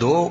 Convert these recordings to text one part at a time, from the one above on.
2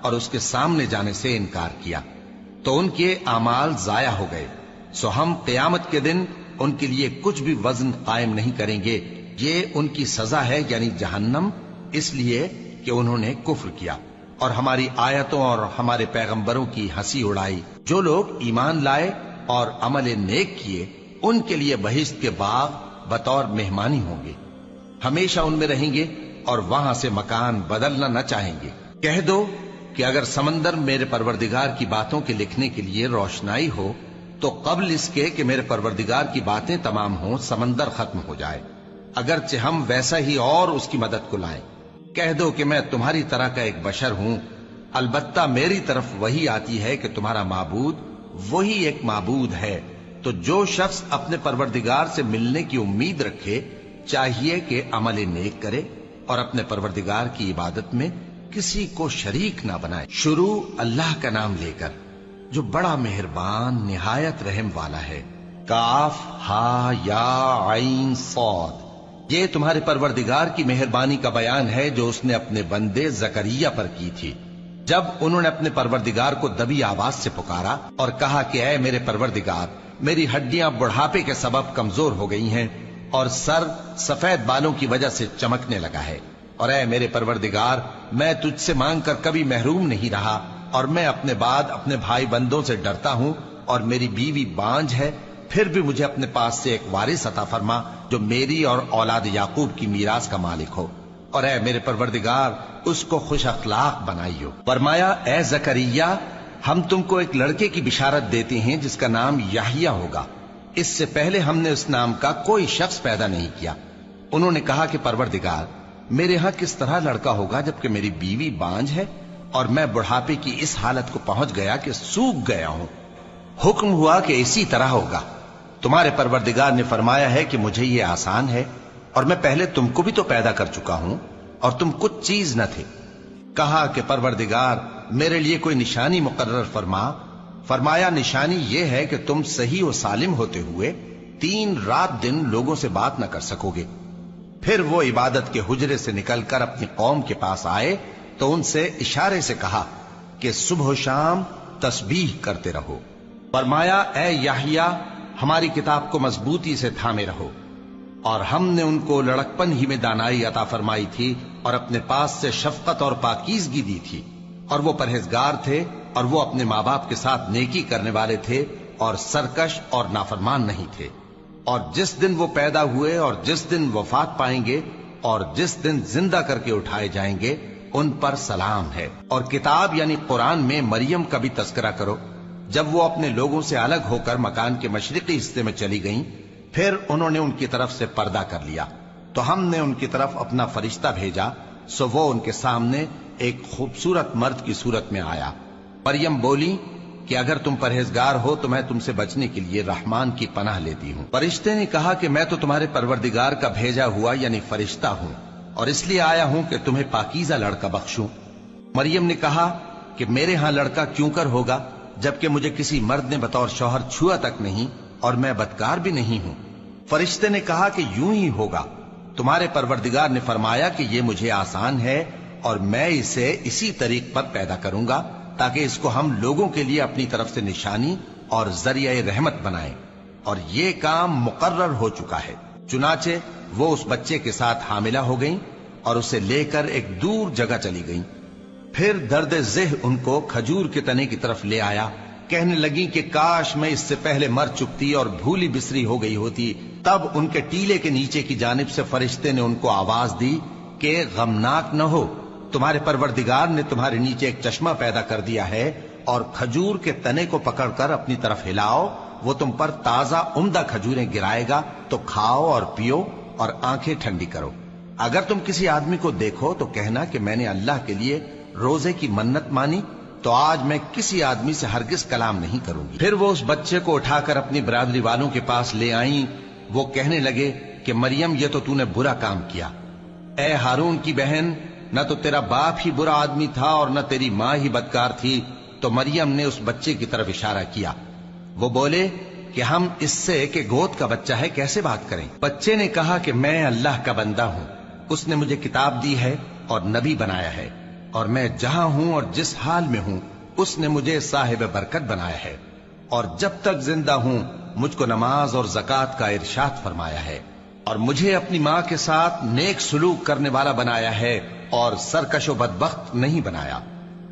اور اس کے سامنے جانے سے انکار کیا تو ان کے اعمال ضائع ہو گئے، سو ہم قیامت کے دن ان کے لیے کچھ بھی وزن قائم نہیں کریں گے۔ یہ ان کی سزا ہے یعنی جہنم، اس لیے کہ انہوں نے کفر کیا اور ہماری آیتوں اور ہمارے پیغمبروں کی ہنسی اڑائی۔ جو لوگ ایمان لائے اور عمل نیک کیے ان کے لیے بہشت کے باغ بطور مہمانی ہوں گے، ہمیشہ ان میں رہیں گے اور وہاں سے مکان بدلنا نہ چاہیں گے۔ کہہ دو کہ اگر سمندر میرے پروردگار کی باتوں کے لکھنے کے لیے روشنائی ہو تو قبل اس کے کہ میرے پروردگار کی باتیں تمام ہوں سمندر ختم ہو جائے، اگرچہ ہم ویسا ہی اور اس کی مدد کو لائیں۔ کہہ دو کہ میں تمہاری طرح کا ایک بشر ہوں، البتہ میری طرف وہی آتی ہے کہ تمہارا معبود وہی ایک معبود ہے۔ تو جو شخص اپنے پروردگار سے ملنے کی امید رکھے چاہیے کہ عمل نیک کرے اور اپنے پروردگار کی عبادت میں کسی کو شریک نہ بنائے۔ شروع اللہ کا نام لے کر جو بڑا مہربان نہایت رحم والا ہے۔ کاف ہا یا عین صاد، یہ تمہارے پروردگار کی مہربانی کا بیان ہے جو اس نے اپنے بندے زکریا پر کی تھی جب انہوں نے اپنے پروردگار کو دبی آواز سے پکارا اور کہا کہ اے میرے پروردگار، میری ہڈیاں بڑھاپے کے سبب کمزور ہو گئی ہیں اور سر سفید بالوں کی وجہ سے چمکنے لگا ہے، اور اے میرے پروردگار، میں تجھ سے مانگ کر کبھی محروم نہیں رہا اور میں اپنے بعد اپنے بھائی بندوں سے ڈرتا ہوں اور میری بیوی بانجھ ہے، پھر بھی مجھے اپنے پاس سے ایک وارث عطا فرما جو میری اور اولاد یعقوب کی میراث کا مالک ہو، اور اے میرے پروردگار اس کو خوش اخلاق بنائیو۔ فرمایا اے زکریا، ہم تم کو ایک لڑکے کی بشارت دیتے ہیں جس کا نام یحییٰ ہوگا، اس سے پہلے ہم نے اس نام کا کوئی شخص پیدا نہیں کیا۔ انہوں نے کہا کہ پروردگار، میرے ہاں کس طرح لڑکا ہوگا جبکہ میری بیوی بانجھ ہے اور میں بڑھاپے کی اس حالت کو پہنچ گیا کہ سوکھ گیا ہوں۔ حکم ہوا کہ اسی طرح ہوگا۔ تمہارے پروردگار نے فرمایا ہے کہ مجھے یہ آسان ہے اور میں پہلے تم کو بھی تو پیدا کر چکا ہوں اور تم کچھ چیز نہ تھے۔ کہا کہ پروردگار میرے لیے کوئی نشانی مقرر فرما۔ فرمایا نشانی یہ ہے کہ تم صحیح و سالم ہوتے ہوئے 3 رات دن لوگوں سے بات نہ کر سکو گے۔ پھر وہ عبادت کے حجرے سے نکل کر اپنی قوم کے پاس آئے تو ان سے اشارے سے کہا کہ صبح و شام تسبیح کرتے رہو۔ فرمایا اے یحییٰ، ہماری کتاب کو مضبوطی سے تھامے رہو، اور ہم نے ان کو لڑکپن ہی میں دانائی عطا فرمائی تھی اور اپنے پاس سے شفقت اور پاکیزگی دی تھی، اور وہ پرہیزگار تھے اور وہ اپنے ماں باپ کے ساتھ نیکی کرنے والے تھے اور سرکش اور نافرمان نہیں تھے۔ اور جس دن وہ پیدا ہوئے اور جس دن وفات پائیں گے اور جس دن زندہ کر کے اٹھائے جائیں گے ان پر سلام ہے۔ اور کتاب یعنی قرآن میں مریم کا بھی تذکرہ کرو، جب وہ اپنے لوگوں سے الگ ہو کر مکان کے مشرقی حصے میں چلی گئیں، پھر انہوں نے ان کی طرف سے پردہ کر لیا تو ہم نے ان کی طرف اپنا فرشتہ بھیجا، سو وہ ان کے سامنے ایک خوبصورت مرد کی صورت میں آیا۔ مریم بولی کہ اگر تم پرہیزگار ہو تو میں تم سے بچنے کے لیے رحمان کی پناہ لیتی ہوں۔ فرشتے نے کہا کہ میں تو تمہارے پروردگار کا بھیجا ہوا یعنی فرشتہ ہوں اور اس لیے آیا ہوں کہ تمہیں پاکیزہ لڑکا بخشوں۔ مریم نے کہا کہ میرے ہاں لڑکا کیوں کر ہوگا جبکہ مجھے کسی مرد نے بطور شوہر چھوا تک نہیں اور میں بدکار بھی نہیں ہوں۔ فرشتے نے کہا کہ یوں ہی ہوگا، تمہارے پروردگار نے فرمایا کہ یہ مجھے آسان ہے اور میں اسے اسی طریق پر پیدا کروں گا تاکہ اس کو ہم لوگوں کے لیے اپنی طرف سے نشانی اور ذریعہ رحمت بنائیں، اور یہ کام مقرر ہو چکا ہے۔ چنانچہ وہ اس بچے کے ساتھ حاملہ ہو گئیں اور اسے لے کر ایک دور جگہ چلی گئیں۔ پھر درد ذہ ان کو کھجور کے تنے کی طرف لے آیا، کہنے لگی کہ کاش میں اس سے پہلے مر چکتی اور بھولی بسری ہو گئی ہوتی۔ تب ان کے ٹیلے کے نیچے کی جانب سے فرشتے نے ان کو آواز دی کہ غمناک نہ ہو، تمہارے پروردگار نے تمہارے نیچے ایک چشمہ پیدا کر دیا ہے، اور کھجور کے تنے کو پکڑ کر اپنی طرف ہلاؤ، وہ تم پر تازہ عمدہ کھجوریں گرائے گا، تو کھاؤ اور پیو اور آنکھیں ٹھنڈی کرو۔ اگر تم کسی آدمی کو دیکھو تو کہنا کہ میں نے اللہ کے لیے روزے کی منت مانی، تو آج میں کسی آدمی سے ہرگز کلام نہیں کروں گی۔ پھر وہ اس بچے کو اٹھا کر اپنی برادری والوں کے پاس لے آئیں۔ وہ کہنے لگے کہ مریم یہ تو نے برا کام کیا، اے ہارون کی بہن، نہ تو تیرا باپ ہی برا آدمی تھا اور نہ تیری ماں ہی بدکار تھی۔ تو مریم نے اس بچے کی طرف اشارہ کیا۔ وہ بولے کہ ہم اس سے کہ گود کا بچہ ہے کیسے بات کریں؟ بچے نے کہا کہ میں اللہ کا بندہ ہوں، اس نے مجھے کتاب دی ہے اور نبی بنایا ہے، اور میں جہاں ہوں اور جس حال میں ہوں اس نے مجھے صاحب برکت بنایا ہے، اور جب تک زندہ ہوں مجھ کو نماز اور زکوٰۃ کا ارشاد فرمایا ہے، اور مجھے اپنی ماں کے ساتھ نیک سلوک کرنے والا بنایا ہے اور سرکش و بدبخت نہیں بنایا،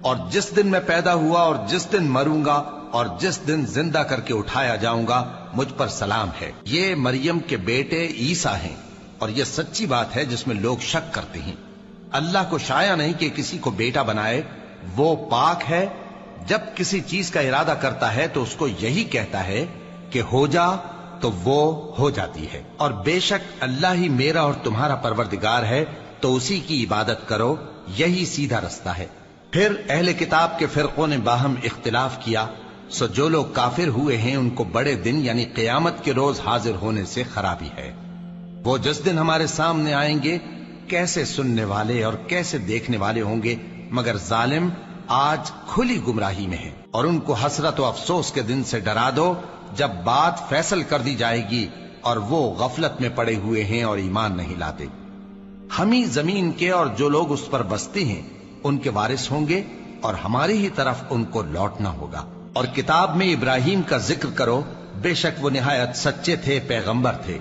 اور جس دن میں پیدا ہوا اور جس دن مروں گا اور جس دن زندہ کر کے اٹھایا جاؤں گا مجھ پر سلام ہے۔ یہ مریم کے بیٹے عیسیٰ ہیں، اور یہ سچی بات ہے جس میں لوگ شک کرتے ہیں۔ اللہ کو شایع نہیں کہ کسی کو بیٹا بنائے، وہ پاک ہے، جب کسی چیز کا ارادہ کرتا ہے تو اس کو یہی کہتا ہے کہ ہو جا، تو وہ ہو جاتی ہے۔ اور بے شک اللہ ہی میرا اور تمہارا پروردگار ہے، تو اسی کی عبادت کرو، یہی سیدھا رستہ ہے۔ پھر اہل کتاب کے فرقوں نے باہم اختلاف کیا، سو جو لوگ کافر ہوئے ہیں ان کو بڑے دن یعنی قیامت کے روز حاضر ہونے سے خرابی ہے۔ وہ جس دن ہمارے سامنے آئیں گے کیسے سننے والے اور کیسے دیکھنے والے ہوں گے، مگر ظالم آج کھلی گمراہی میں ہیں۔ اور ان کو حسرت و افسوس کے دن سے ڈرا دو جب بات فیصل کر دی جائے گی اور وہ غفلت میں پڑے ہوئے ہیں اور ایمان نہیں لاتے۔ ہم ہی زمین کے اور جو لوگ اس پر بستے ہیں ان کے وارث ہوں گے، اور ہماری ہی طرف ان کو لوٹنا ہوگا۔ اور کتاب میں ابراہیم کا ذکر کرو، بے شک وہ نہایت سچے تھے، پیغمبر تھے۔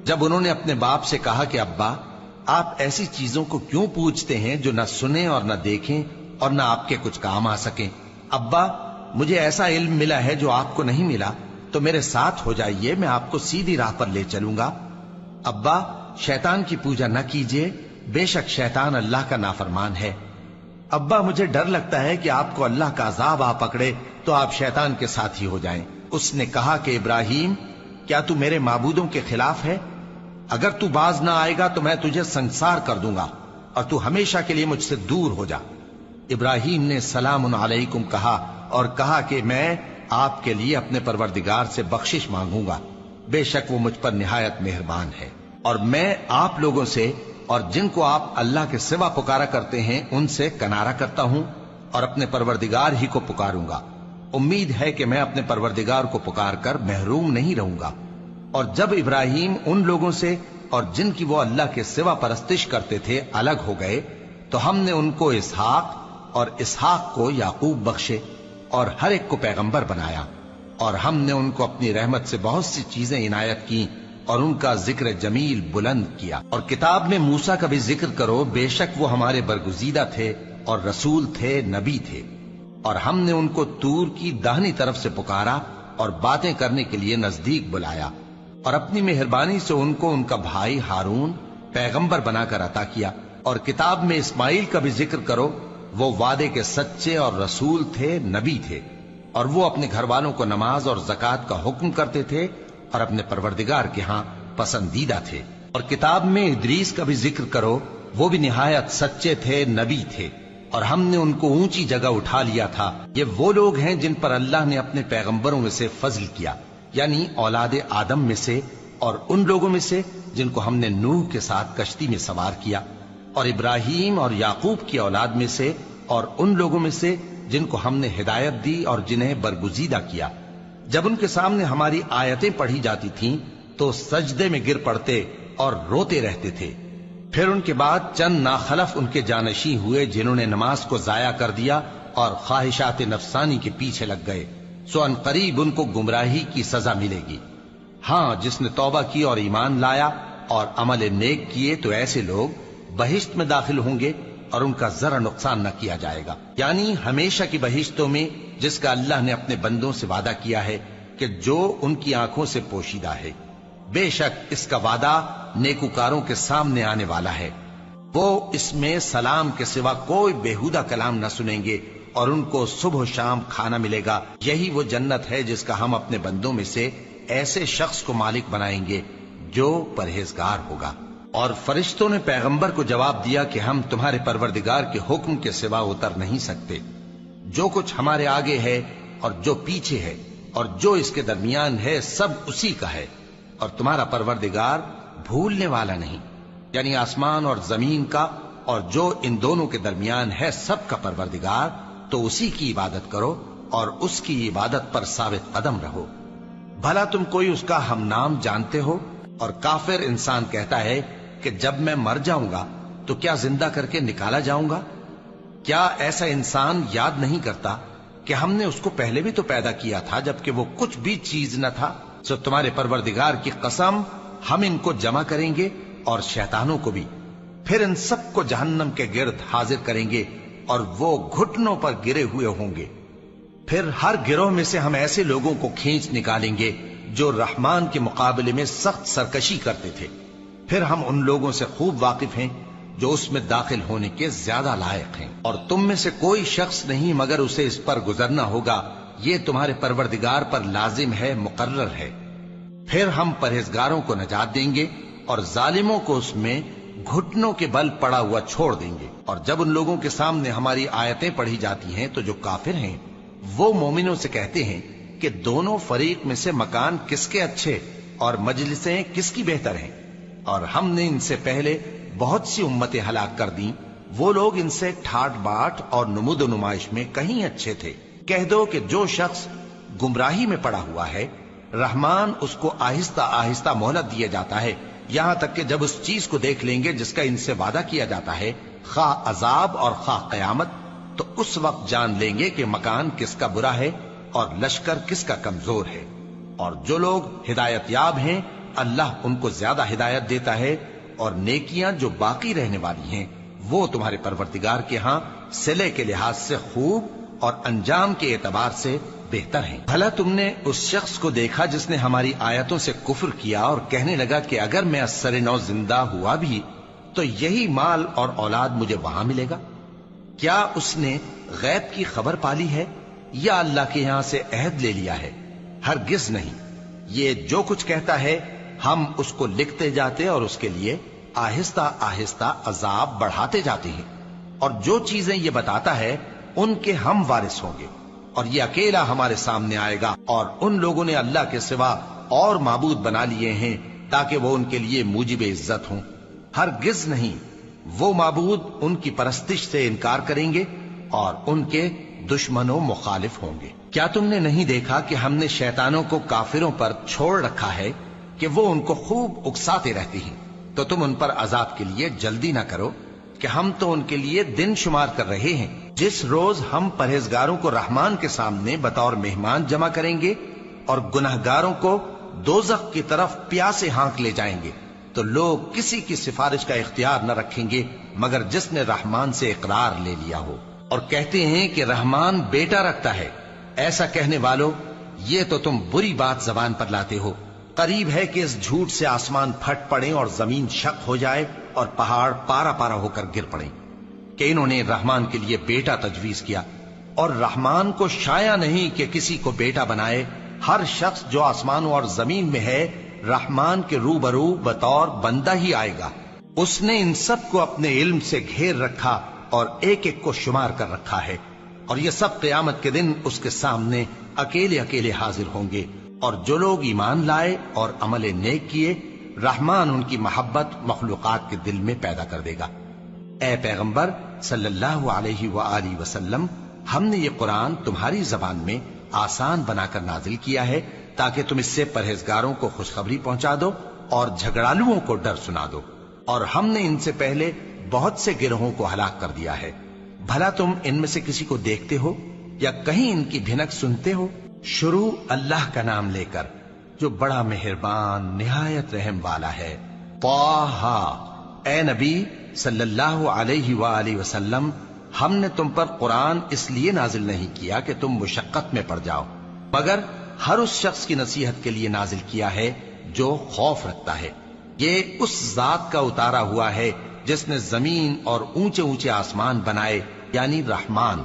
جب انہوں نے اپنے باپ سے کہا کہ ابا، آپ ایسی چیزوں کو کیوں پوچھتے ہیں جو نہ سنیں اور نہ دیکھیں اور نہ آپ کے کچھ کام آ سکیں؟ ابا، مجھے ایسا علم ملا ہے جو آپ کو نہیں ملا، تو میرے ساتھ ہو جائیے، میں آپ کو سیدھی راہ پر لے چلوں گا۔ ابا، شیطان کی پوجا نہ کیجیے، بے شک شیطان اللہ کا نافرمان ہے۔ ابا، مجھے ڈر لگتا ہے کہ آپ کو اللہ کا عذاب آ پکڑے تو آپ شیطان کے ساتھی ہو جائیں۔ اس نے کہا کہ ابراہیم، کیا تو میرے معبودوں کے خلاف ہے؟ اگر تو باز نہ آئے گا تو میں تجھے سنسار کر دوں گا اور تو ہمیشہ کے لیے مجھ سے دور ہو جا۔ ابراہیم نے سلام علیکم کہا اور کہا کہ میں آپ کے لیے اپنے پروردگار سے بخشش مانگوں گا، بے شک وہ مجھ پر نہایت مہربان ہے۔ اور میں آپ لوگوں سے اور جن کو آپ اللہ کے سوا پکارا کرتے ہیں ان سے کنارہ کرتا ہوں اور اپنے پروردگار ہی کو پکاروں گا۔ امید ہے کہ میں اپنے پروردگار کو پکار کر محروم نہیں رہوں گا۔ اور جب ابراہیم ان لوگوں سے اور جن کی وہ اللہ کے سوا پرستش کرتے تھے الگ ہو گئے تو ہم نے ان کو اسحاق اور اسحاق کو یعقوب بخشے اور ہر ایک کو پیغمبر بنایا، اور ہم نے ان کو اپنی رحمت سے بہت سی چیزیں عنایت کی اور ان کا ذکر جمیل بلند کیا۔ اور کتاب میں موسیٰ کا بھی ذکر کرو، بے شک وہ ہمارے برگزیدہ تھے اور رسول تھے، نبی تھے، اور ہم نے ان کو طور کی داہنی طرف سے پکارا اور باتیں کرنے کے لیے نزدیک بلایا، اور اپنی مہربانی سے ان کو ان کا بھائی ہارون پیغمبر بنا کر عطا کیا۔ اور کتاب میں اسماعیل کا بھی ذکر کرو، وہ وعدے کے سچے اور رسول تھے، نبی تھے، اور وہ اپنے گھر والوں کو نماز اور زکوٰۃ کا حکم کرتے تھے اور اپنے پروردگار کے ہاں پسندیدہ تھے۔ اور کتاب میں ادریس کا بھی ذکر کرو، وہ بھی نہایت سچے تھے، نبی تھے، اور ہم نے ان کو اونچی جگہ اٹھا لیا تھا۔ یہ وہ لوگ ہیں جن پر اللہ نے اپنے پیغمبروں میں سے فضل کیا، یعنی اولاد آدم میں سے، اور ان لوگوں میں سے جن کو ہم نے نوح کے ساتھ کشتی میں سوار کیا، اور ابراہیم اور یعقوب کی اولاد میں سے، اور ان لوگوں میں سے جن کو ہم نے ہدایت دی اور جنہیں برگزیدہ کیا۔ جب ان کے سامنے ہماری آیتیں پڑھی جاتی تھیں تو سجدے میں گر پڑتے اور روتے رہتے تھے۔ پھر ان کے بعد چند ناخلف ان کے جانشین ہوئے جنہوں نے نماز کو ضائع کر دیا اور خواہشات نفسانی کے پیچھے لگ گئے، سو ان قریب ان کو گمراہی کی سزا ملے گی۔ ہاں، جس نے توبہ کی اور ایمان لایا اور عمل نیک کیے تو ایسے لوگ بہشت میں داخل ہوں گے اور ان کا ذرا نقصان نہ کیا جائے گا، یعنی ہمیشہ کی بہشتوں میں، جس کا اللہ نے اپنے بندوں سے وعدہ کیا ہے کہ جو ان کی آنکھوں سے پوشیدہ ہے۔ بے شک اس کا وعدہ نیکوکاروں کے سامنے آنے والا ہے، وہ اس میں سلام کے سوا کوئی بےہودہ کلام نہ سنیں گے اور ان کو صبح و شام کھانا ملے گا۔ یہی وہ جنت ہے جس کا ہم اپنے بندوں میں سے ایسے شخص کو مالک بنائیں گے جو پرہیزگار ہوگا۔ اور فرشتوں نے پیغمبر کو جواب دیا کہ ہم تمہارے پروردگار کے حکم کے سوا اتر نہیں سکتے۔ جو کچھ ہمارے آگے ہے اور جو پیچھے ہے اور جو اس کے درمیان ہے سب اسی کا ہے، اور تمہارا پروردگار بھولنے والا نہیں، یعنی آسمان اور زمین کا اور جو ان دونوں کے درمیان ہے سب کا پروردگار، تو اسی کی عبادت کرو اور اس کی عبادت پر ثابت قدم رہو۔ بھلا تم کوئی اس کا ہم نام جانتے ہو؟ اور کافر انسان کہتا ہے کہ جب میں مر جاؤں گا تو کیا زندہ کر کے نکالا جاؤں گا؟ کیا ایسا انسان یاد نہیں کرتا کہ ہم نے اس کو پہلے بھی تو پیدا کیا تھا جبکہ وہ کچھ بھی چیز نہ تھا؟ سو تمہارے پروردگار کی قسم ہم ان کو جمع کریں گے اور شیطانوں کو بھی، پھر ان سب کو جہنم کے گرد حاضر کریں گے اور وہ گھٹنوں پر گرے ہوئے ہوں گے۔ پھر ہر گروہ میں سے ہم ایسے لوگوں کو کھینچ نکالیں گے جو رحمان کے مقابلے میں سخت سرکشی کرتے تھے، پھر ہم ان لوگوں سے خوب واقف ہیں جو اس میں داخل ہونے کے زیادہ لائق ہیں، اور تم میں سے کوئی شخص نہیں مگر اسے اس پر گزرنا ہوگا، یہ تمہارے پروردگار پر لازم ہے، مقرر ہے۔ پھر ہم پرہیزگاروں کو نجات دیں گے اور ظالموں کو اس میں گھٹنوں کے بل پڑا ہوا چھوڑ دیں گے۔ اور جب ان لوگوں کے سامنے ہماری آیتیں پڑھی جاتی ہیں تو جو کافر ہیں وہ مومنوں سے کہتے ہیں کہ دونوں فریق میں سے مکان کس کے اچھے اور مجلسیں کس کی بہتر ہیں، اور ہم نے ان سے پہلے بہت سی امتیں ہلاک کر دیں، وہ لوگ ان سے ٹھاٹ باٹ اور نمود و نمائش میں کہیں اچھے تھے۔ کہہ دو کہ جو شخص گمراہی میں پڑا ہوا ہے رحمان اس کو آہستہ آہستہ مہلت دیا جاتا ہے، یہاں تک کہ جب اس چیز کو دیکھ لیں گے جس کا ان سے وعدہ کیا جاتا ہے، خواہ عذاب اور خواہ قیامت، تو اس وقت جان لیں گے کہ مکان کس کا برا ہے اور لشکر کس کا کمزور ہے۔ اور جو لوگ ہدایت یاب ہیں اللہ ان کو زیادہ ہدایت دیتا ہے، اور نیکیاں جو باقی رہنے والی ہیں وہ تمہارے پروردگار کے ہاں صلے کے لحاظ سے خوب اور انجام کے اعتبار سے بہتر ہیں۔ بھلا تم نے اس شخص کو دیکھا جس نے ہماری آیتوں سے کفر کیا اور کہنے لگا کہ اگر میں اثر نو زندہ ہوا بھی تو یہی مال اور اولاد مجھے وہاں ملے گا؟ کیا اس نے غیب کی خبر پالی ہے یا اللہ کے یہاں سے عہد لے لیا ہے؟ ہرگز نہیں، یہ جو کچھ کہتا ہے ہم اس کو لکھتے جاتے اور اس کے لیے آہستہ آہستہ عذاب بڑھاتے جاتے ہیں، اور جو چیزیں یہ بتاتا ہے ان کے ہم وارث ہوں گے، اور یہ اکیلا ہمارے سامنے آئے گا۔ اور ان لوگوں نے اللہ کے سوا اور معبود بنا لیے ہیں تاکہ وہ ان کے لیے موجب عزت ہوں، ہرگز نہیں، وہ معبود ان کی پرستش سے انکار کریں گے اور ان کے دشمنوں مخالف ہوں گے۔ کیا تم نے نہیں دیکھا کہ ہم نے شیطانوں کو کافروں پر چھوڑ رکھا ہے کہ وہ ان کو خوب اکساتے رہتی ہیں؟ تو تم ان پر عذاب کے لیے جلدی نہ کرو کہ ہم تو ان کے لیے دن شمار کر رہے ہیں، جس روز ہم پرہیزگاروں کو رحمان کے سامنے بطور مہمان جمع کریں گے اور گناہگاروں کو دوزخ کی طرف پیاسے ہانک لے جائیں گے، تو لوگ کسی کی سفارش کا اختیار نہ رکھیں گے مگر جس نے رحمان سے اقرار لے لیا ہو، اور کہتے ہیں کہ رحمان بیٹا رکھتا ہے۔ ایسا کہنے والوں، یہ تو تم بری بات زبان پر لاتے ہو، قریب ہے کہ اس جھوٹ سے آسمان پھٹ پڑے اور زمین شق ہو جائے اور پہاڑ پارا پارا ہو کر گر پڑیں کہ انہوں نے رحمان کے لیے بیٹا تجویز کیا، اور رحمان کو شایع نہیں کہ کسی کو بیٹا بنائے۔ ہر شخص جو آسمانوں اور زمین میں ہے رحمان کے روبرو بطور بندہ ہی آئے گا۔ اس نے ان سب کو اپنے علم سے گھیر رکھا اور ایک ایک کو شمار کر رکھا ہے، اور یہ سب قیامت کے دن اس کے سامنے اکیلے اکیلے حاضر ہوں گے۔ اور جو لوگ ایمان لائے اور عمل نیک کیے رحمان ان کی محبت مخلوقات کے دل میں پیدا کر دے گا۔ اے پیغمبر صلی اللہ علیہ وآلہ وسلم، ہم نے یہ قرآن تمہاری زبان میں آسان بنا کر نازل کیا ہے تاکہ تم اس سے پرہیزگاروں کو خوشخبری پہنچا دو اور جھگڑالوؤں کو ڈر سنا دو، اور ہم نے ان سے پہلے بہت سے گروہوں کو ہلاک کر دیا ہے۔ بھلا تم ان میں سے کسی کو دیکھتے ہو یا کہیں ان کی بھنک سنتے ہو؟ شروع اللہ کا نام لے کر جو بڑا مہربان نہایت رحم والا ہے۔ طٰہٰ، اے نبی صلی اللہ علیہ وآلہ وسلم، ہم نے تم پر قرآن اس لیے نازل نہیں کیا کہ تم مشقت میں پڑ جاؤ، مگر ہر اس شخص کی نصیحت کے لیے نازل کیا ہے جو خوف رکھتا ہے۔ یہ اس ذات کا اتارا ہوا ہے جس نے زمین اور اونچے اونچے آسمان بنائے، یعنی رحمان،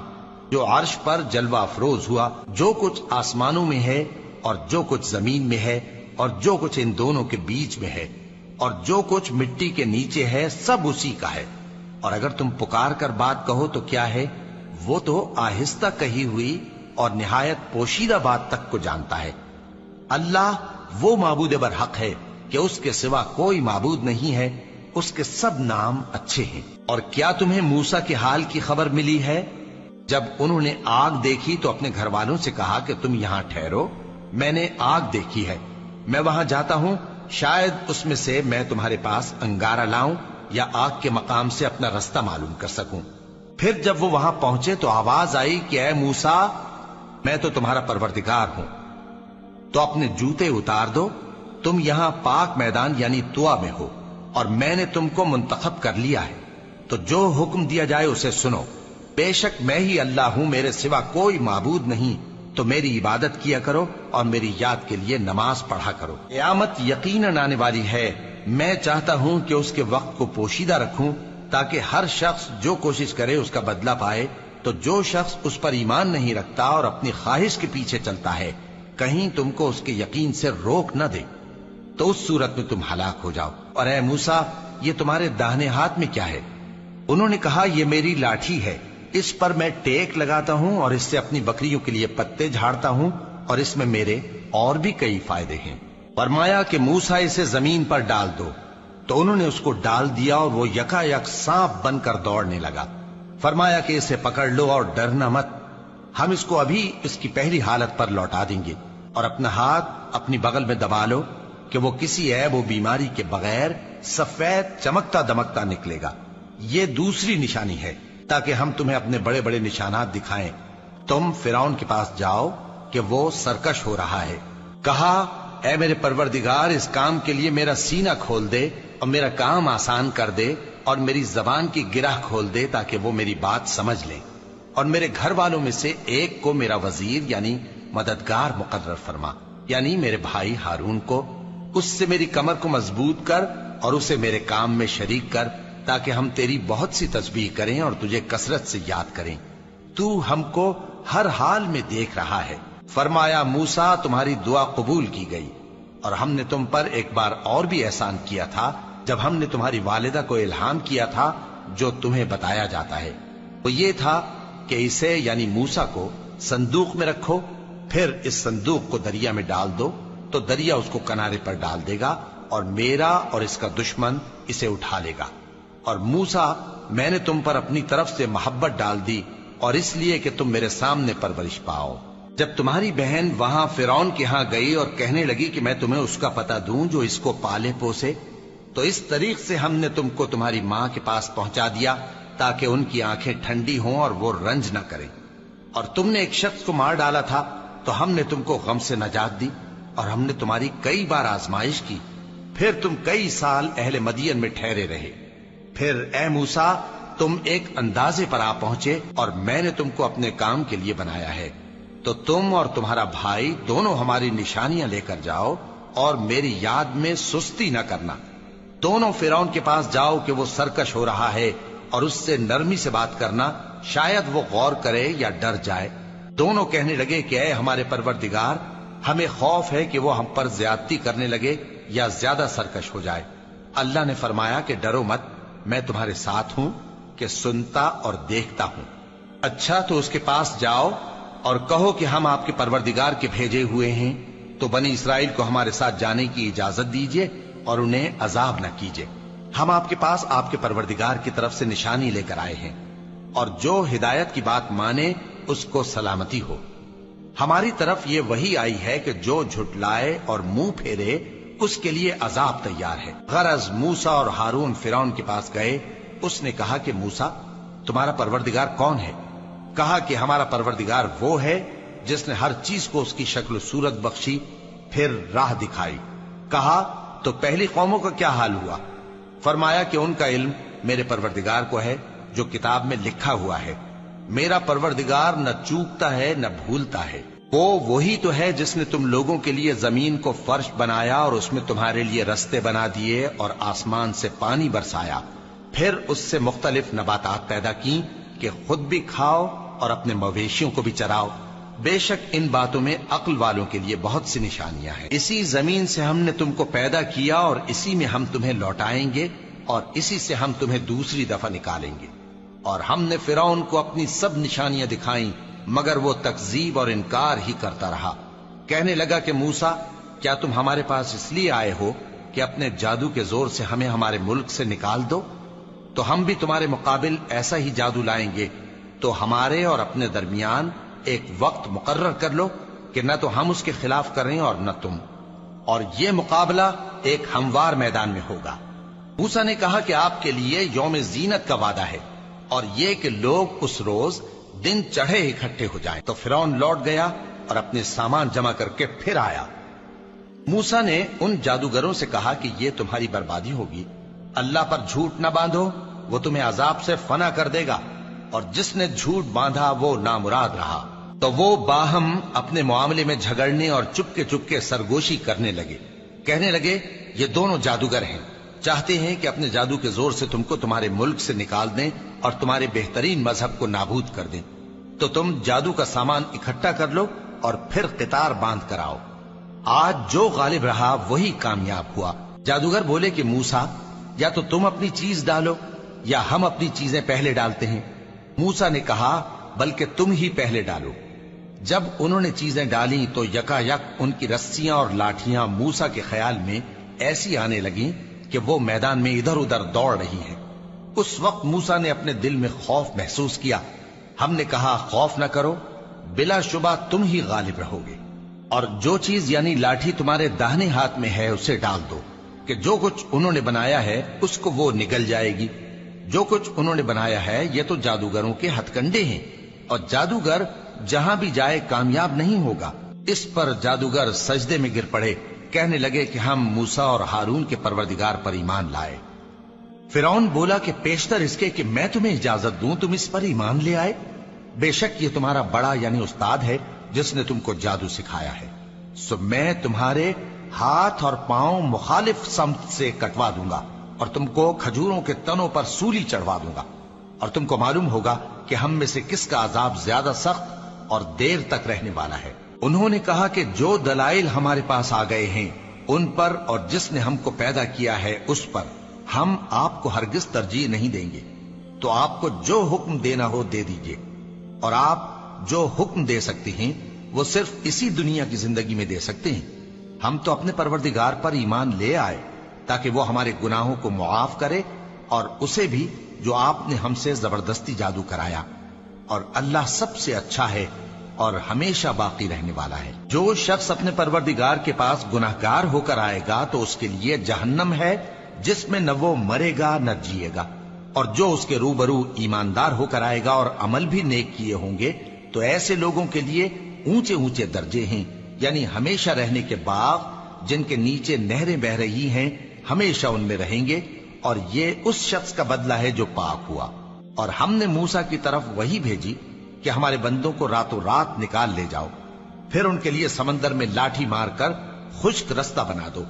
جو عرش پر جلوہ افروز ہوا۔ جو کچھ آسمانوں میں ہے اور جو کچھ زمین میں ہے اور جو کچھ ان دونوں کے بیچ میں ہے اور جو کچھ مٹی کے نیچے ہے، سب اسی کا ہے۔ اور اگر تم پکار کر بات کہو تو کیا ہے، وہ تو آہستہ کہی ہوئی اور نہایت پوشیدہ بات تک کو جانتا ہے۔ اللہ وہ معبود برحق ہے کہ اس کے سوا کوئی معبود نہیں ہے، اس کے سب نام اچھے ہیں۔ اور کیا تمہیں موسیٰ کے حال کی خبر ملی ہے؟ جب انہوں نے آگ دیکھی تو اپنے گھر والوں سے کہا کہ تم یہاں ٹھہرو، میں نے آگ دیکھی ہے، میں وہاں جاتا ہوں، شاید اس میں سے میں تمہارے پاس انگارہ لاؤں یا آگ کے مقام سے اپنا رستہ معلوم کر سکوں۔ پھر جب وہ وہاں پہنچے تو آواز آئی کہ اے موسیٰ، میں تو تمہارا پروردگار ہوں، تو اپنے جوتے اتار دو، تم یہاں پاک میدان یعنی طوا میں ہو، اور میں نے تم کو منتخب کر لیا ہے، تو جو حکم دیا جائے اسے سنو۔ بے شک میں ہی اللہ ہوں، میرے سوا کوئی معبود نہیں، تو میری عبادت کیا کرو اور میری یاد کے لیے نماز پڑھا کرو۔ قیامت یقیناً آنے والی ہے، میں چاہتا ہوں کہ اس کے وقت کو پوشیدہ رکھوں تاکہ ہر شخص جو کوشش کرے اس کا بدلہ پائے، تو جو شخص اس پر ایمان نہیں رکھتا اور اپنی خواہش کے پیچھے چلتا ہے، کہیں تم کو اس کے یقین سے روک نہ دے، تو اس صورت میں تم ہلاک ہو جاؤ۔ اور اے موسیٰ، یہ تمہارے داہنے ہاتھ میں کیا ہے؟ انہوں نے کہا، یہ میری لاٹھی ہے، اس پر میں ٹیک لگاتا ہوں اور اس سے اپنی بکریوں کے لیے پتے جھاڑتا ہوں، اور اس میں میرے اور بھی کئی فائدے ہیں۔ فرمایا کہ موسیٰ اسے زمین پر ڈال دو، تو انہوں نے اس کو ڈال دیا اور وہ یکا یک سانپ بن کر دوڑنے لگا۔ فرمایا کہ اسے پکڑ لو اور ڈرنا مت، ہم اس کو ابھی اس کی پہلی حالت پر لوٹا دیں گے، اور اپنا ہاتھ اپنی بغل میں دبا لو کہ وہ کسی عیب و بیماری کے بغیر سفید چمکتا دمکتا نکلے گا۔ یہ دوسری نشانی ہے تاکہ ہم تمہیں اپنے بڑے بڑے نشانات دکھائیں۔ تم فرعون کے پاس جاؤ کہ وہ سرکش ہو رہا ہے۔ کہا، اے میرے پروردگار، اس کام کے لیے میرا سینہ کھول دے اور میرا کام آسان کر دے، اور میری زبان کی گرہ کھول دے تاکہ وہ میری بات سمجھ لیں، اور میرے گھر والوں میں سے ایک کو میرا وزیر یعنی مددگار مقرر فرما، یعنی میرے بھائی ہارون کو۔ اس سے میری کمر کو مضبوط کر اور اسے میرے کام میں شریک کر، تاکہ ہم تیری بہت سی تسبیح کریں اور تجھے کثرت سے یاد کریں، تو ہم کو ہر حال میں دیکھ رہا ہے۔ فرمایا، موسیٰ، تمہاری دعا قبول کی گئی، اور ہم نے تم پر ایک بار اور بھی احسان کیا تھا جب ہم نے تمہاری والدہ کو الہام کیا تھا جو تمہیں بتایا جاتا ہے۔ وہ یہ تھا کہ اسے یعنی موسیٰ کو صندوق میں رکھو، پھر اس صندوق کو دریا میں ڈال دو، تو دریا اس کو کنارے پر ڈال دے گا، اور میرا اور اس کا دشمن اسے اٹھا لے گا۔ اور موسیٰ، میں نے تم پر اپنی طرف سے محبت ڈال دی، اور اس لیے کہ تم میرے سامنے پرورش پاؤ۔ جب تمہاری بہن وہاں فرعون کے ہاں گئی اور کہنے لگی کہ میں تمہیں اس کا پتہ دوں جو اس کو پالے پوسے، تو اس طریق سے ہم نے تم کو تمہاری ماں کے پاس پہنچا دیا تاکہ ان کی آنکھیں ٹھنڈی ہوں اور وہ رنج نہ کریں۔ اور تم نے ایک شخص کو مار ڈالا تھا تو ہم نے تم کو غم سے نجات دی، اور ہم نے تمہاری کئی بار آزمائش کی، پھر تم کئی سال اہل مدین میں ٹھہرے رہے۔ پھر اے موسیٰ، تم ایک اندازے پر آ پہنچے، اور میں نے تم کو اپنے کام کے لیے بنایا ہے، تو تم اور تمہارا بھائی دونوں ہماری نشانیاں لے کر جاؤ، اور میری یاد میں سستی نہ کرنا۔ دونوں فرعون کے پاس جاؤ کہ وہ سرکش ہو رہا ہے، اور اس سے نرمی سے بات کرنا، شاید وہ غور کرے یا ڈر جائے۔ دونوں کہنے لگے کہ اے ہمارے پروردگار، ہمیں خوف ہے کہ وہ ہم پر زیادتی کرنے لگے یا زیادہ سرکش ہو جائے۔ اللہ نے فرمایا کہ ڈرو مت، میں تمہارے ساتھ ہوں کہ سنتا اور دیکھتا ہوں۔ اچھا، تو اس کے پاس جاؤ اور کہو کہ ہم آپ کے پروردگار کے بھیجے ہوئے ہیں، تو بنی اسرائیل کو ہمارے ساتھ جانے کی اجازت دیجیے اور انہیں عذاب نہ کیجیے۔ ہم آپ کے پاس آپ کے پروردگار کی طرف سے نشانی لے کر آئے ہیں، اور جو ہدایت کی بات مانے اس کو سلامتی ہو۔ ہماری طرف یہ وحی آئی ہے کہ جو جھٹلائے اور منہ پھیرے اس کے لیے عذاب تیار ہے۔ غرض موسیٰ اور ہارون فرعون کے پاس گئے۔ اس نے کہا کہ موسیٰ، تمہارا پروردگار کون ہے؟ کہا کہ ہمارا پروردگار وہ ہے جس نے ہر چیز کو اس کی شکل و صورت بخشی، پھر راہ دکھائی۔ کہا، تو پہلی قوموں کا کیا حال ہوا؟ فرمایا کہ ان کا علم میرے پروردگار کو ہے جو کتاب میں لکھا ہوا ہے۔ میرا پروردگار نہ چوکتا ہے نہ بھولتا ہے۔ وہ وہی تو ہے جس نے تم لوگوں کے لیے زمین کو فرش بنایا اور اس میں تمہارے لیے رستے بنا دیے اور آسمان سے پانی برسایا، پھر اس سے مختلف نباتات پیدا کی کہ خود بھی کھاؤ اور اپنے مویشیوں کو بھی چراؤ۔ بے شک ان باتوں میں عقل والوں کے لیے بہت سی نشانیاں ہیں۔ اسی زمین سے ہم نے تم کو پیدا کیا اور اسی میں ہم تمہیں لوٹائیں گے، اور اسی سے ہم تمہیں دوسری دفعہ نکالیں گے۔ اور ہم نے فرعون کو اپنی سب نشانیاں دکھائیں، مگر وہ تکذیب اور انکار ہی کرتا رہا۔ کہنے لگا کہ موسیٰ، کیا تم ہمارے پاس اس لیے آئے ہو کہ اپنے جادو کے زور سے ہمیں ہمارے ملک سے نکال دو؟ تو ہم بھی تمہارے مقابل ایسا ہی جادو لائیں گے، تو ہمارے اور اپنے درمیان ایک وقت مقرر کر لو کہ نہ تو ہم اس کے خلاف کریں اور نہ تم، اور یہ مقابلہ ایک ہموار میدان میں ہوگا۔ موسیٰ نے کہا کہ آپ کے لیے یوم زینت کا وعدہ ہے، اور یہ کہ لوگ اس روز دن چڑھے اکٹھے ہو جائیں۔ تو فرعون لوٹ گیا اور اپنے سامان جمع کر کے پھر آیا۔ موسیٰ نے ان جادوگروں سے کہا کہ یہ تمہاری بربادی ہوگی، اللہ پر جھوٹ نہ باندھو، وہ تمہیں عذاب سے فنا کر دے گا، اور جس نے جھوٹ باندھا وہ نامراد رہا۔ تو وہ باہم اپنے معاملے میں جھگڑنے اور چپکے سرگوشی کرنے لگے، کہنے لگے یہ دونوں جادوگر ہیں، چاہتے ہیں کہ اپنے جادو کے زور سے تم کو تمہارے ملک سے نکال دیں اور تمہارے بہترین مذہب کو نابود کر دیں۔ تو تم جادو کا سامان اکٹھا کر لو اور پھر قطار باندھ کر آؤ، آج جو غالب رہا وہی کامیاب ہوا۔ جادوگر بولے کہ موسیٰ، یا تو تم اپنی چیز ڈالو یا ہم اپنی چیزیں پہلے ڈالتے ہیں۔ موسیٰ نے کہا بلکہ تم ہی پہلے ڈالو۔ جب انہوں نے چیزیں ڈالیں تو یکا یک ان کی رسیاں اور لاٹھیاں موسیٰ کے خیال میں ایسی آنے لگیں کہ وہ میدان میں ادھر ادھر دوڑ رہی ہیں۔ اس وقت موسیٰ نے اپنے دل میں خوف محسوس کیا۔ ہم نے کہا خوف نہ کرو، بلا شبہ تم ہی غالب رہو گے، اور جو چیز یعنی لاٹھی تمہارے داہنے ہاتھ میں ہے اسے ڈال دو، کہ جو کچھ انہوں نے بنایا ہے اس کو وہ نگل جائے گی۔ جو کچھ انہوں نے بنایا ہے یہ تو جادوگروں کے ہتھ کنڈے ہیں، اور جادوگر جہاں بھی جائے کامیاب نہیں ہوگا۔ اس پر جادوگر سجدے میں گر پڑے، کہنے لگے کہ ہم موسیٰ اور ہارون کے پروردگار پر ایمان لائے۔ فرعون بولا کہ پیشتر اس کے کہ میں تمہیں اجازت دوں تم اس پر ایمان لے آئے، بے شک یہ تمہارا بڑا یعنی استاد ہے جس نے تم کو جادو سکھایا ہے، سو میں تمہارے ہاتھ اور پاؤں مخالف سمت سے کٹوا دوں گا اور تم کو کھجوروں کے تنوں پر سولی چڑھوا دوں گا، اور تم کو معلوم ہوگا کہ ہم میں سے کس کا عذاب زیادہ سخت اور دیر تک رہنے والا ہے۔ انہوں نے کہا کہ جو دلائل ہمارے پاس آ گئے ہیں ان پر اور جس نے ہم کو پیدا کیا ہے اس پر ہم آپ کو ہرگز ترجیح نہیں دیں گے، تو آپ کو جو حکم دینا ہو دے دیجئے، اور آپ جو حکم دے سکتے ہیں وہ صرف اسی دنیا کی زندگی میں دے سکتے ہیں۔ ہم تو اپنے پروردگار پر ایمان لے آئے تاکہ وہ ہمارے گناہوں کو معاف کرے اور اسے بھی جو آپ نے ہم سے زبردستی جادو کرایا، اور اللہ سب سے اچھا ہے اور ہمیشہ باقی رہنے والا ہے۔ جو شخص اپنے پروردگار کے پاس گناہگار ہو کر آئے گا تو اس کے لیے جہنم ہے جس میں نہ وہ مرے گا نہ جیے گا، اور جو اس کے روبرو ایماندار ہو کر آئے گا اور عمل بھی نیک کیے ہوں گے تو ایسے لوگوں کے لیے اونچے اونچے درجے ہیں، یعنی ہمیشہ رہنے کے باغ جن کے نیچے نہریں بہ رہی ہیں، ہمیشہ ان میں رہیں گے، اور یہ اس شخص کا بدلہ ہے جو پاک ہوا۔ اور ہم نے موسیٰ کی طرف وہی بھیجی کہ ہمارے بندوں کو راتوں رات نکال لے جاؤ، پھر ان کے لیے سمندر میں لاٹھی مار کر خشک رستہ بنا دو،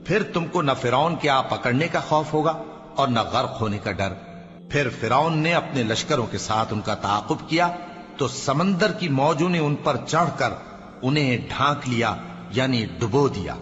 پھر تم کو نہ فرعون کے آ پکڑنے کا خوف ہوگا اور نہ غرق ہونے کا ڈر۔ پھر فرعون نے اپنے لشکروں کے ساتھ ان کا تعاقب کیا تو سمندر کی موجوں نے ان پر چڑھ کر انہیں ڈھانک لیا یعنی ڈبو دیا،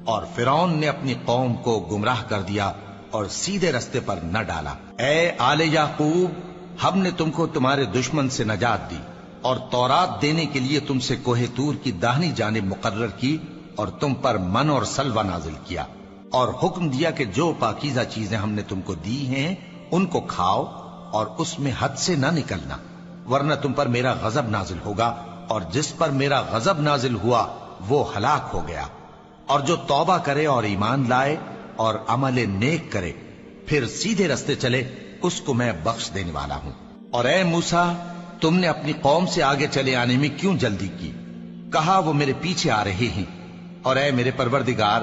اور فرعون نے اپنی قوم کو گمراہ کر دیا اور سیدھے رستے پر نہ ڈالا۔ اے آل یعقوب، ہم نے تم کو تمہارے دشمن سے نجات دی اور تورات دینے کے لیے تم سے کوہ طور کی داہنی جانب مقرر کی، اور تم پر من اور سلوہ نازل کیا، اور حکم دیا کہ جو پاکیزہ چیزیں ہم نے تم کو دی ہیں ان کو کھاؤ اور اس میں حد سے نہ نکلنا، ورنہ تم پر میرا غضب نازل ہوگا، اور جس پر میرا غضب نازل ہوا وہ ہلاک ہو گیا۔ اور جو توبہ کرے اور ایمان لائے اور عمل نیک کرے پھر سیدھے رستے چلے اس کو میں بخش دینے والا ہوں۔ اور اے موسیٰ، تم نے اپنی قوم سے آگے چلے آنے میں کیوں جلدی کی؟ کہا وہ میرے پیچھے آ رہے ہیں۔ اور اے میرے پروردگار،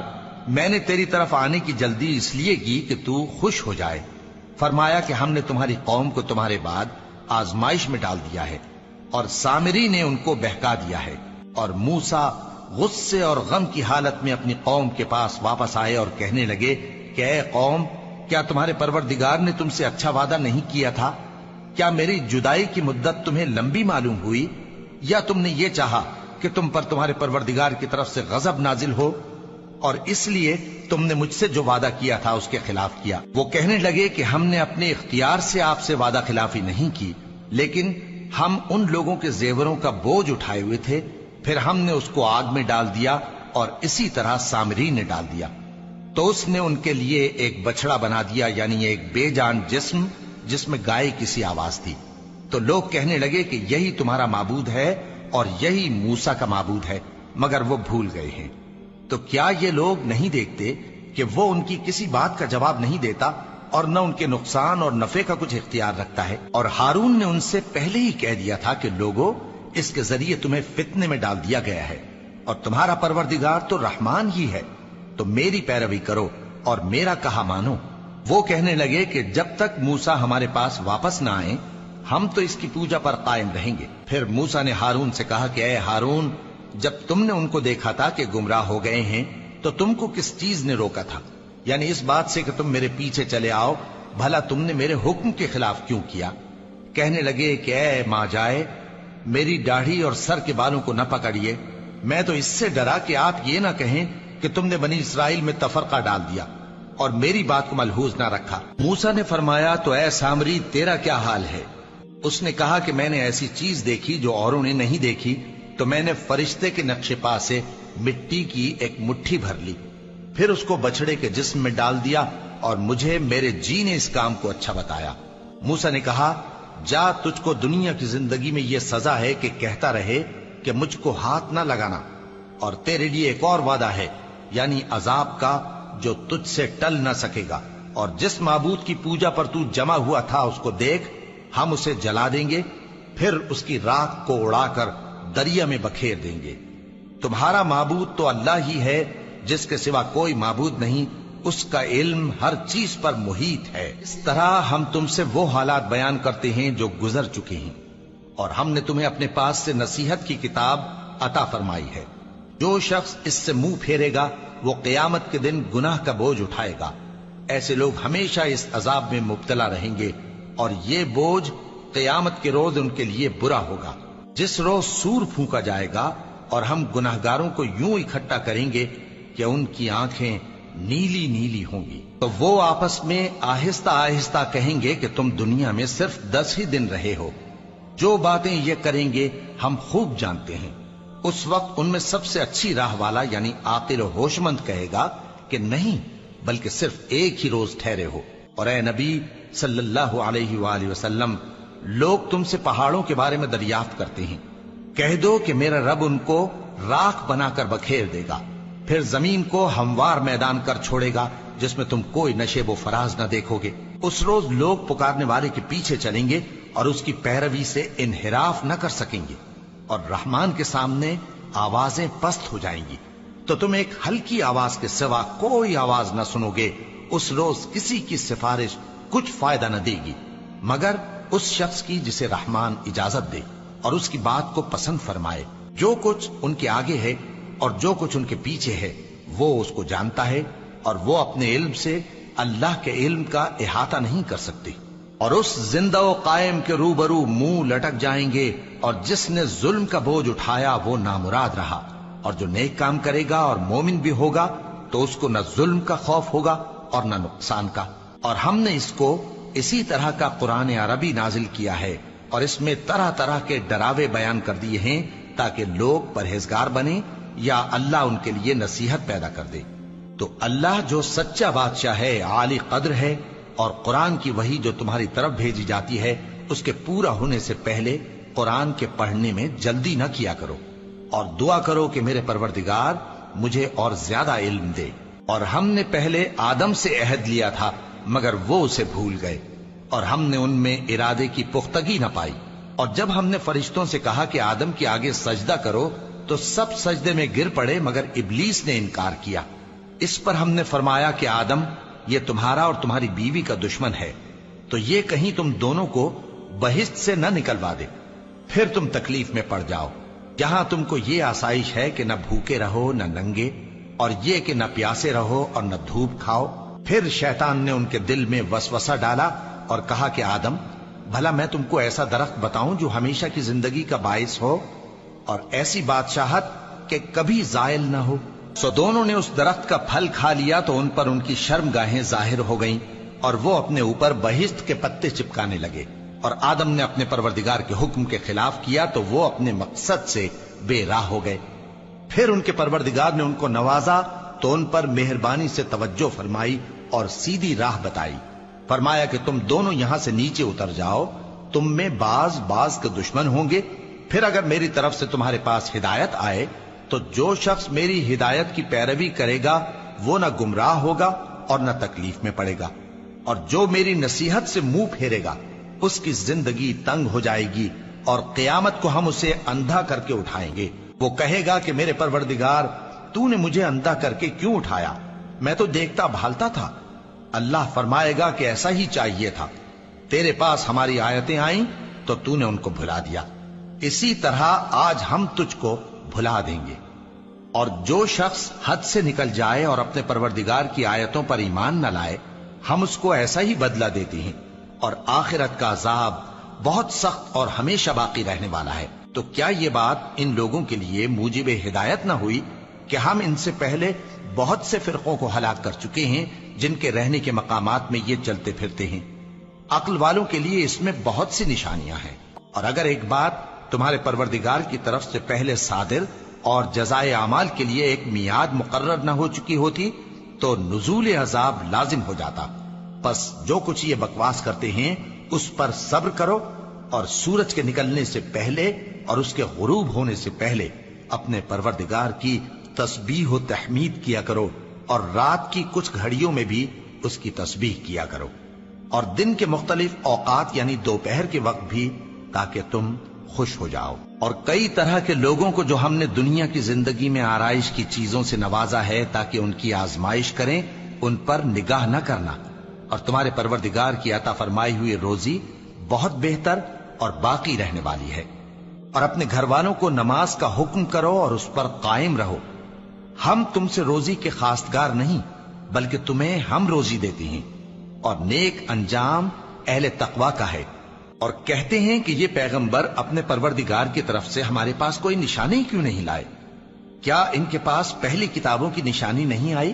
میں نے تیری طرف آنے کی جلدی اس لیے کی کہ تو خوش ہو جائے۔ فرمایا کہ ہم نے تمہاری قوم کو تمہارے بعد آزمائش میں ڈال دیا ہے، اور سامری نے ان کو بہکا دیا ہے۔ اور موسیٰ غصے اور غم کی حالت میں اپنی قوم کے پاس واپس آئے اور کہنے لگے کہ اے قوم، کیا تمہارے پروردگار نے تم سے اچھا وعدہ نہیں کیا تھا؟ کیا میری جدائی کی مدت تمہیں لمبی معلوم ہوئی، یا تم نے یہ چاہا کہ تم پر تمہارے پروردگار کی طرف سے غضب نازل ہو، اور اس لیے تم نے مجھ سے جو وعدہ کیا تھا اس کے خلاف کیا؟ وہ کہنے لگے کہ ہم نے اپنے اختیار سے آپ سے وعدہ خلافی نہیں کی، لیکن ہم ان لوگوں کے زیوروں کا بوجھ اٹھائے ہوئے تھے، پھر ہم نے اس کو آگ میں ڈال دیا، اور اسی طرح سامری نے ڈال دیا۔ تو اس نے ان کے لیے ایک بچڑا بنا دیا، یعنی ایک بے جان جسم جس میں گائے کی سی آواز تھی۔ تو لوگ کہنے لگے کہ یہی تمہارا معبود ہے اور یہی موسیٰ کا معبود ہے، مگر وہ بھول گئے ہیں۔ تو کیا یہ لوگ نہیں دیکھتے کہ وہ ان کی کسی بات کا جواب نہیں دیتا اور نہ ان کے نقصان اور نفع کا کچھ اختیار رکھتا ہے۔ اور ہارون نے ان سے پہلے ہی کہہ دیا تھا کہ لوگوں، اس کے ذریعے تمہیں فتنے میں ڈال دیا گیا ہے، اور تمہارا پروردگار تو رحمان ہی ہے، تو میری پیروی کرو اور میرا کہا مانو۔ وہ کہنے لگے کہ جب تک موسیٰ ہمارے پاس واپس نہ آئیں ہم تو اس کی پوجا پر قائم رہیں گے۔ پھر موسیٰ نے ہارون سے کہا کہ اے ہارون، جب تم نے ان کو دیکھا تھا کہ گمراہ ہو گئے ہیں تو تم کو کس چیز نے روکا تھا؟ یعنی اس بات سے کہ تم میرے پیچھے چلے آؤ، بھلا تم نے میرے حکم کے خلاف کیوں کیا؟ کہنے لگے کہ اے ماں جائے، میری داڑھی اور سر کے بالوں کو نہ پکڑیے، میں تو اس سے ڈرا کہ آپ یہ نہ کہیں کہ تم نے بنی اسرائیل میں تفرقہ ڈال دیا اور میری بات کو ملحوظ نہ رکھا۔ موسیٰ نے فرمایا تو اے سامری تیرا کیا حال ہے؟ اس نے کہا کہ میں نے ایسی چیز دیکھی جو اوروں نے نہیں دیکھی، تو میں نے فرشتے کے نقش پا سے مٹی کی ایک مٹھی بھر لی، پھر اس کو بچڑے کے جسم میں ڈال دیا، اور مجھے میرے جی نے اس کام کو اچھا بتایا۔ موسیٰ نے کہا جا، تجھ کو دنیا کی زندگی میں یہ سزا ہے کہ کہتا رہے کہ مجھ کو ہاتھ نہ لگانا، اور تیرے لیے ایک اور وعدہ ہے، یعنی عذاب کا جو تجھ سے ٹل نہ سکے گا، اور جس معبود کی پوجا پر تو جمع ہوا تھا اس کو دیکھ، ہم اسے جلا دیں گے، پھر اس کی راکھ کو اڑا کر دریا میں بکھیر دیں گے۔ تمہارا معبود تو اللہ ہی ہے، جس کے سوا کوئی معبود نہیں، اس کا علم ہر چیز پر محیط ہے۔ اس طرح ہم تم سے وہ حالات بیان کرتے ہیں جو گزر چکے ہیں، اور ہم نے تمہیں اپنے پاس سے نصیحت کی کتاب عطا فرمائی ہے۔ جو شخص اس سے منہ پھیرے گا وہ قیامت کے دن گناہ کا بوجھ اٹھائے گا۔ ایسے لوگ ہمیشہ اس عذاب میں مبتلا رہیں گے، اور یہ بوجھ قیامت کے روز ان کے لیے برا ہوگا، جس روز سور پھونکا جائے گا، اور ہم گناہگاروں کو یوں اکٹھا کریں گے کہ ان کی آنکھیں نیلی نیلی ہوں گی۔ تو وہ آپس میں آہستہ آہستہ کہیں گے کہ تم دنیا میں صرف 10 ہی دن رہے ہو، جو باتیں یہ کریں گے ہم خوب جانتے ہیں۔ اس وقت ان میں سب سے اچھی راہ والا یعنی عاقل و ہوش مند کہے گا کہ نہیں، بلکہ صرف ایک ہی روز ٹھہرے ہو۔ اور اے نبی صلی اللہ علیہ وآلہ وسلم، لوگ تم سے پہاڑوں کے بارے میں دریافت کرتے ہیں، کہہ دو کہ میرا رب ان کو راکھ بنا کر بکھیر دے گا، پھر زمین کو ہموار میدان کر چھوڑے گا جس میں تم کوئی نشیب و فراز نہ دیکھو گے۔ اس روز لوگ پکارنے والے کے پیچھے چلیں گے اور اس کی پیروی سے انحراف نہ کر سکیں گے، اور رحمان کے سامنے آوازیں پست ہو جائیں گی، تو تم ایک ہلکی آواز کے سوا کوئی آواز نہ سنو گے۔ اس روز کسی کی سفارش کچھ فائدہ نہ دے گی مگر اس شخص کی جسے رحمان اجازت دے اور اس کی بات کو پسند فرمائے۔ جو کچھ ان کے آگے ہے اور جو کچھ ان کے پیچھے ہے وہ اس کو جانتا ہے، اور وہ اپنے علم سے اللہ کے علم کا احاطہ نہیں کر سکتے۔ اور اس زندہ و قائم کے روبرو منہ لٹک جائیں گے، اور جس نے ظلم کا بوجھ اٹھایا وہ نامراد رہا، اور جو نیک کام کرے گا اور مومن بھی ہوگا تو اس کو نہ ظلم کا خوف ہوگا اور نہ نقصان کا۔ اور ہم نے اس کو اسی طرح کا قرآن عربی نازل کیا ہے، اور اس میں طرح طرح کے ڈراوے بیان کر دیے ہیں تاکہ لوگ پرہیزگار بنیں یا اللہ ان کے لیے نصیحت پیدا کر دے۔ تو اللہ جو سچا بادشاہ ہے، عالی قدر ہے، اور قرآن کی وحی جو تمہاری طرف بھیجی جاتی ہے اس کے پورا ہونے سے پہلے قرآن کے پڑھنے میں جلدی نہ کیا کرو، اور دعا کرو کہ میرے پروردگار مجھے اور زیادہ علم دے۔ اور ہم نے پہلے آدم سے عہد لیا تھا مگر وہ اسے بھول گئے، اور ہم نے ان میں ارادے کی پختگی نہ پائی۔ اور جب ہم نے فرشتوں سے کہا کہ آدم کے آگے سجدہ کرو تو سب سجدے میں گر پڑے مگر ابلیس نے انکار کیا۔ اس پر ہم نے فرمایا کہ آدم، یہ تمہارا اور تمہاری بیوی کا دشمن ہے، تو یہ کہیں تم دونوں کو بہشت سے نہ نکلوا دے، پھر تم تکلیف میں پڑ جاؤ۔ جہاں تم کو یہ آسائش ہے کہ نہ بھوکے رہو نہ ننگے، اور یہ کہ نہ پیاسے رہو اور نہ دھوپ کھاؤ۔ پھر شیطان نے ان کے دل میں وسوسہ ڈالا اور کہا کہ آدم، بھلا میں تم کو ایسا درخت بتاؤں جو ہمیشہ کی زندگی کا باعث ہو اور ایسی بادشاہت کہ کبھی زائل نہ ہو؟ سو دونوں نے اس درخت کا پھل کھا لیا تو ان پر ان کی شرم گاہیں ظاہر ہو گئیں، اور وہ اپنے اوپر بہشت کے پتے چپکانے لگے۔ اور آدم نے اپنے پروردگار کے حکم کے خلاف کیا تو وہ اپنے مقصد سے بے راہ ہو گئے۔ پھر ان کے پروردگار نے ان کو نوازا تو ان پر مہربانی سے توجہ فرمائی اور سیدھی راہ بتائی۔ فرمایا کہ تم دونوں یہاں سے نیچے اتر جاؤ، تم میں بعض کے دشمن ہوں گے، پھر اگر میری طرف سے تمہارے پاس ہدایت آئے تو جو شخص میری ہدایت کی پیروی کرے گا وہ نہ گمراہ ہوگا اور نہ تکلیف میں پڑے گا۔ اور جو میری نصیحت سے منہ پھیرے گا اس کی زندگی تنگ ہو جائے گی، اور قیامت کو ہم اسے اندھا کر کے اٹھائیں گے۔ وہ کہے گا کہ میرے پروردگار، تو نے مجھے اندھا کر کے کیوں اٹھایا؟ میں تو دیکھتا بھالتا تھا۔ اللہ فرمائے گا کہ ایسا ہی چاہیے تھا، تیرے پاس ہماری آیتیں آئیں تو تو نے ان کو بھلا دیا، اسی طرح آج ہم تجھ کو بھلا دیں گے۔ اور جو شخص حد سے نکل جائے اور اپنے پروردگار کی آیتوں پر ایمان نہ لائے، ہم اس کو ایسا ہی بدلہ دیتے ہیں، اور آخرت کا عذاب بہت سخت اور ہمیشہ باقی رہنے والا ہے۔ تو کیا یہ بات ان لوگوں کے لیے موجب ہدایت نہ ہوئی کہ ہم ان سے پہلے بہت سے فرقوں کو ہلاک کر چکے ہیں جن کے رہنے کے مقامات میں یہ چلتے پھرتے ہیں؟ عقل والوں کے لیے اس میں بہت سی نشانیاں ہیں۔ اور اگر ایک بات تمہارے پروردگار کی طرف سے پہلے صادر اور جزائے اعمال کے لیے ایک میعاد مقرر نہ ہو چکی ہوتی تو نزول عذاب لازم ہو جاتا۔ پس جو کچھ یہ بکواس کرتے ہیں اس پر صبر کرو، اور سورج کے نکلنے سے پہلے اور اس کے غروب ہونے سے پہلے اپنے پروردگار کی تسبیح و تحمید کیا کرو، اور رات کی کچھ گھڑیوں میں بھی اس کی تسبیح کیا کرو، اور دن کے مختلف اوقات یعنی دوپہر کے وقت بھی، تاکہ تم خوش ہو جاؤ۔ اور کئی طرح کے لوگوں کو جو ہم نے دنیا کی زندگی میں آرائش کی چیزوں سے نوازا ہے تاکہ ان کی آزمائش کریں، ان پر نگاہ نہ کرنا، اور تمہارے پروردگار کی عطا فرمائی ہوئی روزی بہت بہتر اور باقی رہنے والی ہے۔ اور اپنے گھر والوں کو نماز کا حکم کرو اور اس پر قائم رہو۔ ہم تم سے روزی کے خواستگار نہیں، بلکہ تمہیں ہم روزی دیتے ہیں، اور نیک انجام اہل تقوی کا ہے۔ اور کہتے ہیں کہ یہ پیغمبر اپنے پروردگار کی طرف سے ہمارے پاس کوئی نشانی کیوں نہیں لائے؟ کیا ان کے پاس پہلی کتابوں کی نشانی نہیں آئی؟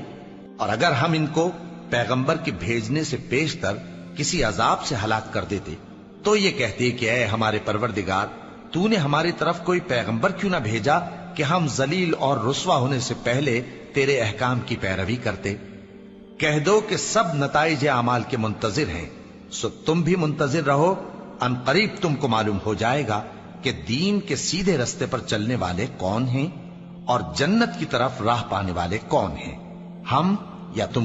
اور اگر ہم ان کو پیغمبر کے بھیجنے سے پیشتر کسی عذاب سے ہلاک کر دیتے تو یہ کہتے کہ اے ہمارے پروردگار، تو نے ہماری طرف کوئی پیغمبر کیوں نہ بھیجا کہ ہم ذلیل اور رسوا ہونے سے پہلے تیرے احکام کی پیروی کرتے۔ کہہ دو کہ سب نتائج اعمال کے منتظر ہیں، سو تم بھی منتظر رہو، ان قریب تم کو معلوم ہو جائے گا کہ دین کے سیدھے رستے پر چلنے والے کون ہیں اور جنت کی طرف راہ پانے والے کون ہیں، ہم یا تم۔